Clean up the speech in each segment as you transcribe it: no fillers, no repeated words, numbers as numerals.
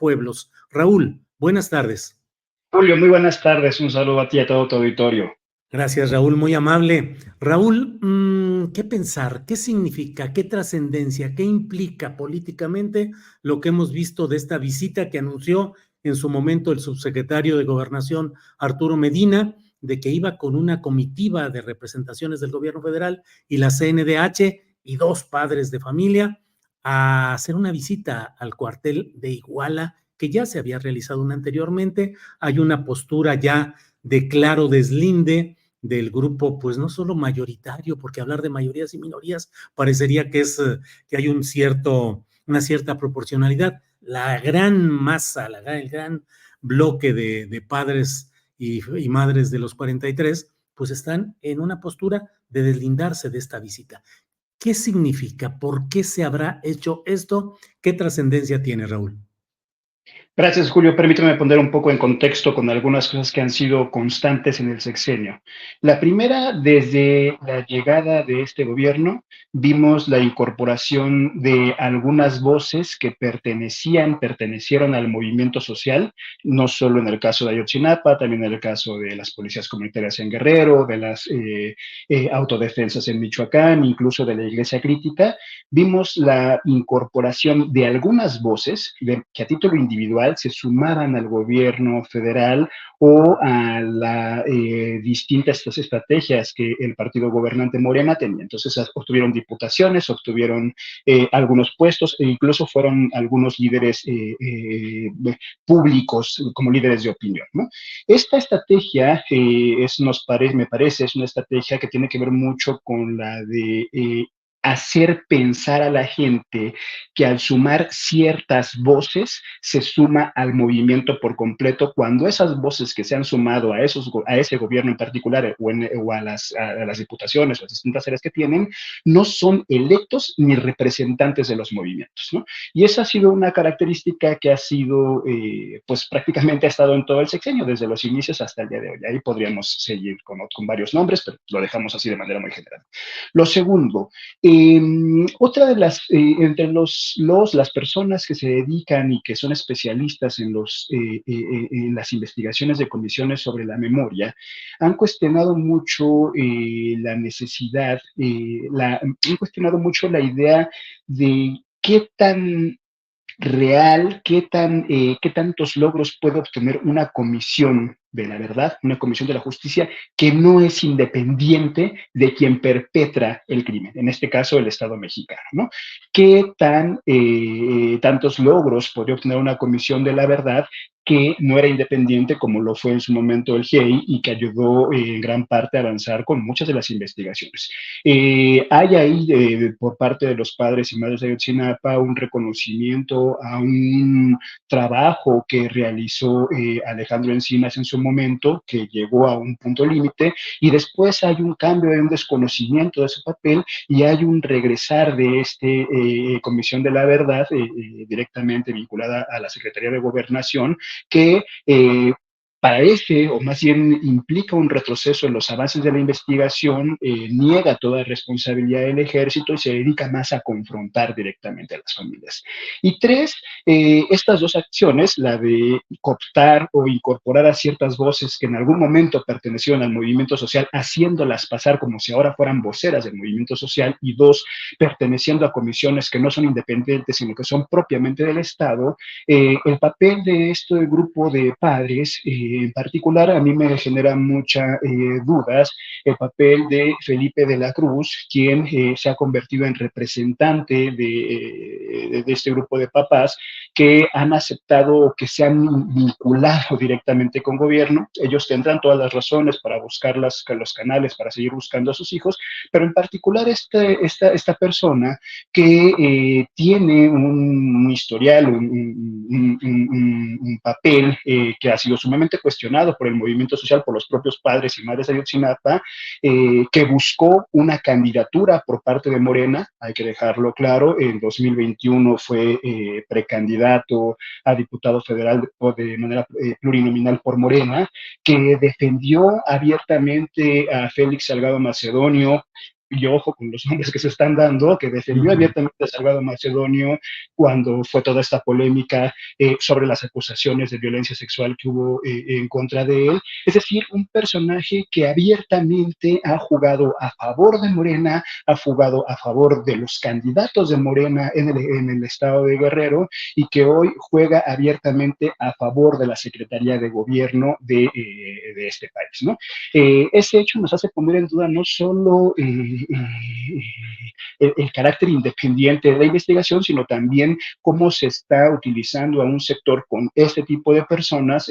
pueblos. Raúl, buenas tardes. Julio, muy buenas tardes. Un saludo a ti y a todo tu auditorio. Gracias, Raúl, muy amable. Raúl, ¿qué pensar? ¿Qué significa? ¿Qué trascendencia? ¿Qué implica políticamente lo que hemos visto de esta visita que anunció en su momento el subsecretario de Gobernación, Arturo Medina, de que iba con una comitiva de representaciones del gobierno federal y la CNDH y dos padres de familia a hacer una visita al cuartel de Iguala, que ya se había realizado una anteriormente? Hay una postura ya de claro deslinde del grupo, pues no solo mayoritario, porque hablar de mayorías y minorías parecería que que hay una cierta proporcionalidad. La gran masa, el gran bloque de padres y madres de los 43, pues están en una postura de deslindarse de esta visita. ¿Qué significa? ¿Por qué se habrá hecho esto? ¿Qué trascendencia tiene, Raúl? Gracias, Julio. Permíteme poner un poco en contexto con algunas cosas que han sido constantes en el sexenio. La primera, desde la llegada de este gobierno, vimos la incorporación de algunas voces que pertenecieron al movimiento social, no solo en el caso de Ayotzinapa, también en el caso de las policías comunitarias en Guerrero, de las autodefensas en Michoacán, incluso de la Iglesia Crítica. Vimos la incorporación de algunas voces que a título individual se sumaban al gobierno federal o a las distintas estrategias que el partido gobernante Morena tenía. Entonces obtuvieron diputaciones, obtuvieron algunos puestos e incluso fueron algunos líderes públicos como líderes de opinión, ¿no? Esta estrategia me parece, es una estrategia que tiene que ver mucho con la de hacer pensar a la gente que al sumar ciertas voces se suma al movimiento por completo, cuando esas voces que se han sumado a ese gobierno en particular o a las diputaciones o las distintas áreas que tienen, no son electos ni representantes de los movimientos, ¿no? Y esa ha sido una característica que ha sido, pues prácticamente ha estado en todo el sexenio, desde los inicios hasta el día de hoy. Ahí podríamos seguir con varios nombres, pero lo dejamos así de manera muy general. Lo segundo, otra de entre las personas que se dedican y que son especialistas en las investigaciones de comisiones sobre la memoria, han cuestionado mucho la necesidad, han cuestionado mucho la idea de qué tan real, qué tantos logros puede obtener una comisión de la verdad, una comisión de la justicia que no es independiente de quien perpetra el crimen, en este caso el Estado mexicano, ¿no? Tantos logros podría obtener una comisión de la verdad que no era independiente como lo fue en su momento el GIEI y que ayudó en gran parte a avanzar con muchas de las investigaciones? Hay ahí por parte de los padres y madres de Ayotzinapa un reconocimiento a un trabajo que realizó Alejandro Encinas en su momento, que llegó a un punto límite, y después hay un cambio, hay un desconocimiento de su papel y hay un regresar de Comisión de la Verdad directamente vinculada a la Secretaría de Gobernación, que parece, o más bien implica un retroceso en los avances de la investigación, niega toda responsabilidad del ejército y se dedica más a confrontar directamente a las familias. Y tres, estas dos acciones, la de cooptar o incorporar a ciertas voces que en algún momento pertenecieron al movimiento social, haciéndolas pasar como si ahora fueran voceras del movimiento social, y dos, perteneciendo a comisiones que no son independientes, sino que son propiamente del Estado, el papel de este grupo de padres, en particular, a mí me genera muchas dudas el papel de Felipe de la Cruz, quien se ha convertido en representante de este grupo de papás que han aceptado o que se han vinculado directamente con gobierno. Ellos tendrán todas las razones para buscar los canales para seguir buscando a sus hijos, pero en particular esta persona que tiene un historial, un papel que ha sido sumamente cuestionado por el movimiento social, por los propios padres y madres de Ayotzinapa, que buscó una candidatura por parte de Morena, hay que dejarlo claro, en 2021 fue precandidato a diputado federal de manera plurinominal por Morena, que defendió abiertamente a Félix Salgado Macedonio, y ojo con los nombres que se están dando, que defendió Ujú. abiertamente a Salgado Macedonio cuando fue toda esta polémica sobre las acusaciones de violencia sexual que hubo en contra de él. Es decir, un personaje que abiertamente ha jugado a favor de Morena, ha jugado a favor de los candidatos de Morena en el estado de Guerrero y que hoy juega abiertamente a favor de la Secretaría de Gobierno de este país, ¿no? Ese hecho nos hace poner en duda no solo el carácter independiente de la investigación, sino también cómo se está utilizando a un sector con este tipo de personas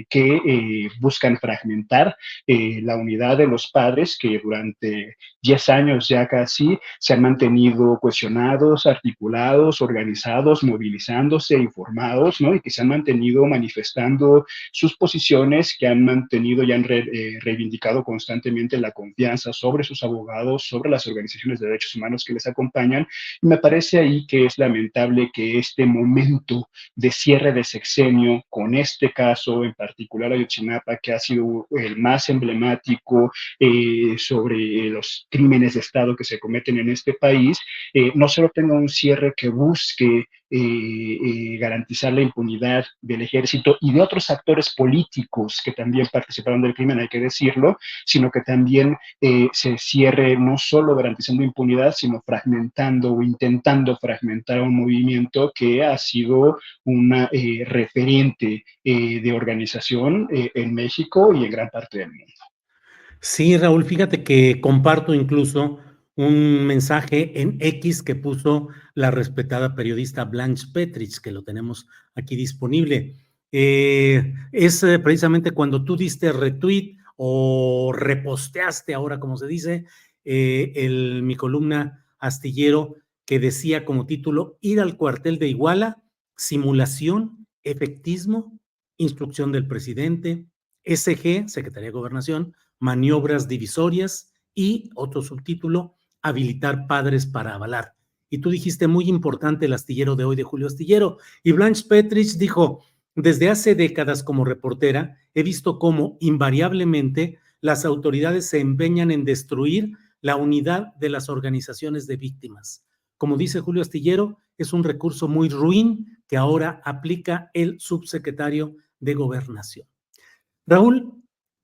que buscan fragmentar la unidad de los padres que durante 10 años ya casi se han mantenido cuestionados, articulados, organizados, movilizándose, informados, ¿no? Y que se han mantenido manifestando sus posiciones, que han mantenido y han reivindicado constantemente la confianza sobre sus abogados, sobre las organizaciones de derechos humanos que les acompañan. Y me parece ahí que es lamentable que este momento de cierre de sexenio, con este caso en particular Ayotzinapa, que ha sido el más emblemático sobre los crímenes de Estado que se cometen en este país, no solo tenga un cierre que busque garantizar la impunidad del ejército y de otros actores políticos que también participaron del crimen, hay que decirlo, sino que también se cierre no solo garantizando impunidad, sino fragmentando o intentando fragmentar un movimiento que ha sido una referente de organización en México y en gran parte del mundo. Sí, Raúl, fíjate que comparto incluso un mensaje en X que puso la respetada periodista Blanche Petrich, que lo tenemos aquí disponible. Es precisamente cuando tú diste retweet o reposteaste, ahora como se dice, mi columna Astillero, que decía como título: ir al cuartel de Iguala, simulación, efectismo, instrucción del presidente, SG, Secretaría de Gobernación, maniobras divisorias, y otro subtítulo: habilitar padres para avalar. Y tú dijiste, muy importante el astillero de hoy de Julio Astillero. Y Blanche Petrich dijo: desde hace décadas como reportera he visto cómo invariablemente las autoridades se empeñan en destruir la unidad de las organizaciones de víctimas. Como dice Julio Astillero, es un recurso muy ruin que ahora aplica el subsecretario de Gobernación. Raúl,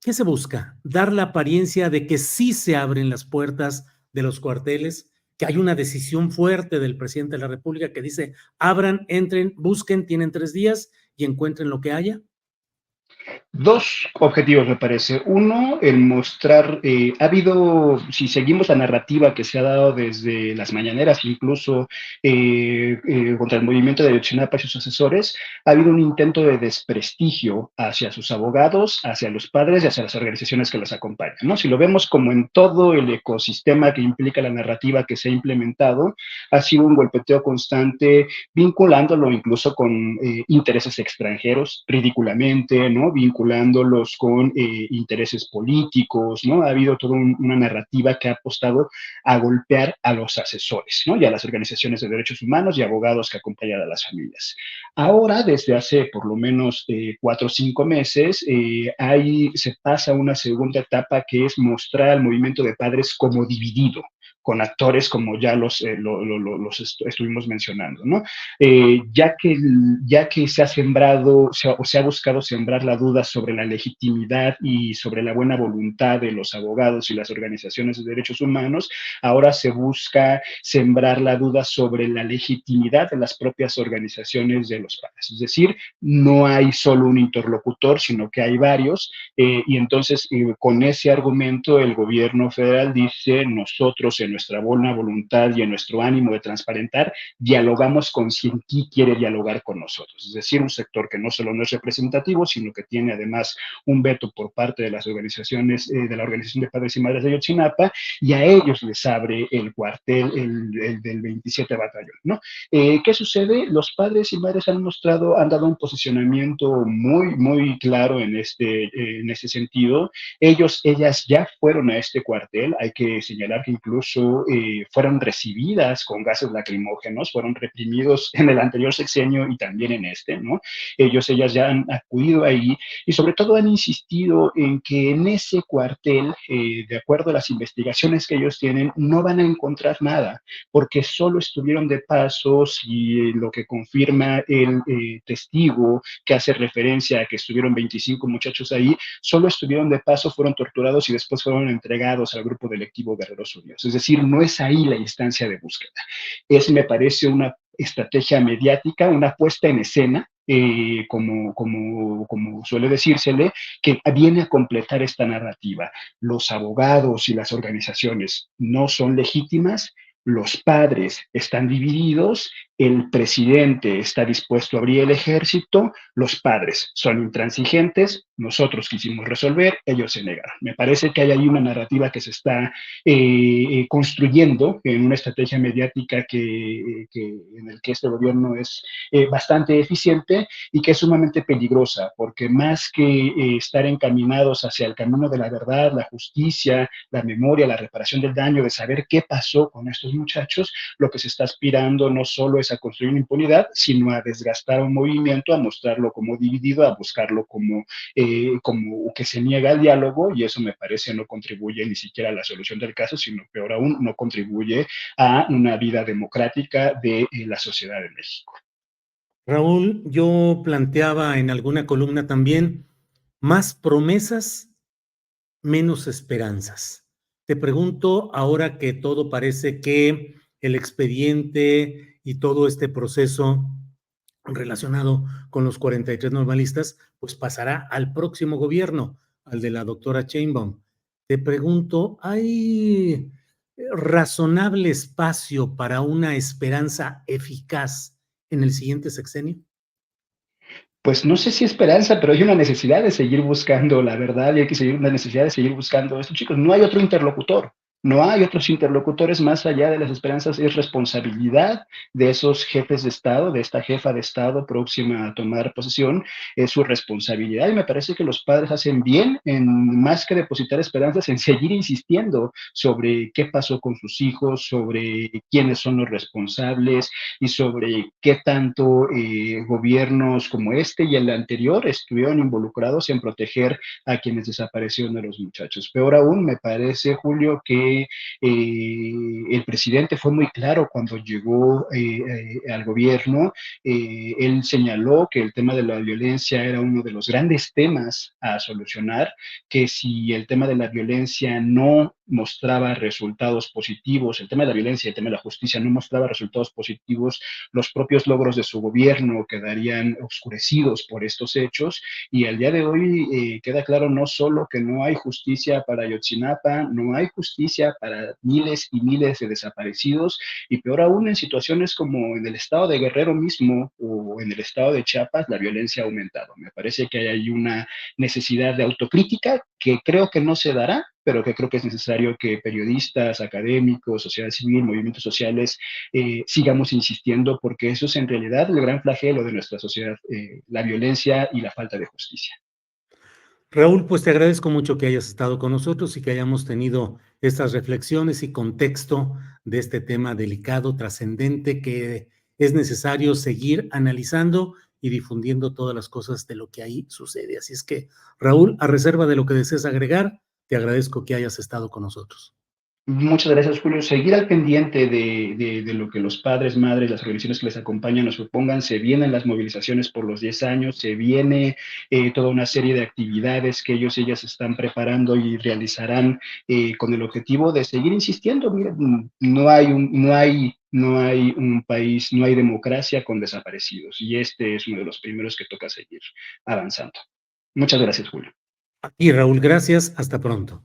¿qué se busca? Dar la apariencia de que sí se abren las puertas de los cuarteles, que hay una decisión fuerte del presidente de la República que dice: abran, entren, busquen, tienen 3 días y encuentren lo que haya. Dos objetivos, me parece. Uno, el mostrar, ha habido, si seguimos la narrativa que se ha dado desde las mañaneras, incluso contra el movimiento de Ayotzinapa y sus asesores, ha habido un intento de desprestigio hacia sus abogados, hacia los padres y hacia las organizaciones que los acompañan, ¿no? Si lo vemos como en todo el ecosistema que implica la narrativa que se ha implementado, ha sido un golpeteo constante, vinculándolo incluso con intereses extranjeros, ridículamente, ¿no? Vinculándolos con intereses políticos, ¿no? Ha habido toda una narrativa que ha apostado a golpear a los asesores, ¿no? Y a las organizaciones de derechos humanos y abogados que acompañan a las familias. Ahora, desde hace por lo menos 4 o 5 meses, se pasa a una segunda etapa que es mostrar al movimiento de padres como dividido, con actores como ya estuvimos mencionando, ¿no? Ya que se ha sembrado o se ha buscado sembrar la duda sobre la legitimidad y sobre la buena voluntad de los abogados y las organizaciones de derechos humanos, ahora se busca sembrar la duda sobre la legitimidad de las propias organizaciones de los padres. Es decir, no hay solo un interlocutor, sino que hay varios, y entonces con ese argumento el gobierno federal dice: nosotros en nuestra buena voluntad y en nuestro ánimo de transparentar, dialogamos con quien quiere dialogar con nosotros. Es decir, un sector que no solo no es representativo, sino que tiene además un veto por parte de las organizaciones, de la Organización de Padres y Madres de Ayotzinapa, y a ellos les abre el cuartel, el del 27 Batallón, ¿no? ¿Qué sucede? Los padres y madres han dado un posicionamiento muy, muy claro en este sentido. Ellas ya fueron a este cuartel. Hay que señalar que incluso caso fueron recibidas con gases lacrimógenos, fueron reprimidos en el anterior sexenio y también en este, ¿no? Ellas ya han acudido ahí y sobre todo han insistido en que en ese cuartel, de acuerdo a las investigaciones que ellos tienen, no van a encontrar nada, porque solo estuvieron de paso, y lo que confirma el testigo que hace referencia a que estuvieron 25 muchachos ahí, solo estuvieron de paso, fueron torturados y después fueron entregados al grupo delictivo Guerreros Unidos. Es decir, no es ahí la instancia de búsqueda. Es, me parece, una estrategia mediática, una puesta en escena, como suele decírsele, que viene a completar esta narrativa. Los abogados y las organizaciones no son legítimas, los padres están divididos, el presidente está dispuesto a abrir el ejército, los padres son intransigentes, nosotros quisimos resolver, ellos se negaron. Me parece que hay ahí una narrativa que se está construyendo en una estrategia mediática en el que este gobierno es bastante eficiente y que es sumamente peligrosa, porque más que estar encaminados hacia el camino de la verdad, la justicia, la memoria, la reparación del daño, de saber qué pasó con estos muchachos, lo que se está aspirando no solo es a construir una impunidad, sino a desgastar un movimiento, a mostrarlo como dividido, a buscarlo como que se niega al diálogo, y eso me parece no contribuye ni siquiera a la solución del caso, sino peor aún, no contribuye a una vida democrática de la sociedad de México. Raúl, yo planteaba en alguna columna también más promesas, menos esperanzas. Te pregunto, ahora que todo parece que el expediente y todo este proceso relacionado con los 43 normalistas, pues pasará al próximo gobierno, al de la doctora Sheinbaum. Te pregunto, ¿hay razonable espacio para una esperanza eficaz en el siguiente sexenio? Pues no sé si esperanza, pero hay una necesidad de seguir buscando la verdad y hay que seguir una necesidad de seguir buscando esto, chicos. No hay otro interlocutor. No hay otros interlocutores más allá de las esperanzas. Es responsabilidad de esos jefes de Estado, de esta jefa de Estado próxima a tomar posesión, es su responsabilidad. Y me parece que los padres hacen bien en, más que depositar esperanzas, en seguir insistiendo sobre qué pasó con sus hijos, sobre quiénes son los responsables y sobre qué tanto gobiernos como este y el anterior estuvieron involucrados en proteger a quienes desaparecieron de los muchachos. Peor aún, me parece, Julio, que el presidente fue muy claro cuando llegó al gobierno. Él señaló que el tema de la violencia era uno de los grandes temas a solucionar, que si el tema de la violencia no mostraba resultados positivos, el tema de la violencia y el tema de la justicia no mostraba resultados positivos, los propios logros de su gobierno quedarían oscurecidos por estos hechos, y al día de hoy queda claro no solo que no hay justicia para Ayotzinapa, no hay justicia para miles y miles de desaparecidos, y peor aún en situaciones como en el estado de Guerrero mismo o en el estado de Chiapas, la violencia ha aumentado. Me parece que hay una necesidad de autocrítica que creo que no se dará, pero que creo que es necesario que periodistas, académicos, sociedad civil, movimientos sociales, sigamos insistiendo, porque eso es en realidad el gran flagelo de nuestra sociedad, la violencia y la falta de justicia. Raúl, pues te agradezco mucho que hayas estado con nosotros y que hayamos tenido estas reflexiones y contexto de este tema delicado, trascendente, que es necesario seguir analizando y difundiendo todas las cosas de lo que ahí sucede. Así es que, Raúl, a reserva de lo que desees agregar, te agradezco que hayas estado con nosotros. Muchas gracias, Julio. Seguir al pendiente de lo que los padres, madres, las organizaciones que les acompañan nos propongan. Se vienen las movilizaciones por los 10 años, se viene toda una serie de actividades que ellas están preparando y realizarán con el objetivo de seguir insistiendo. Miren, no hay un país, no hay democracia con desaparecidos, y este es uno de los primeros que toca seguir avanzando. Muchas gracias, Julio. Y Raúl, gracias. Hasta pronto.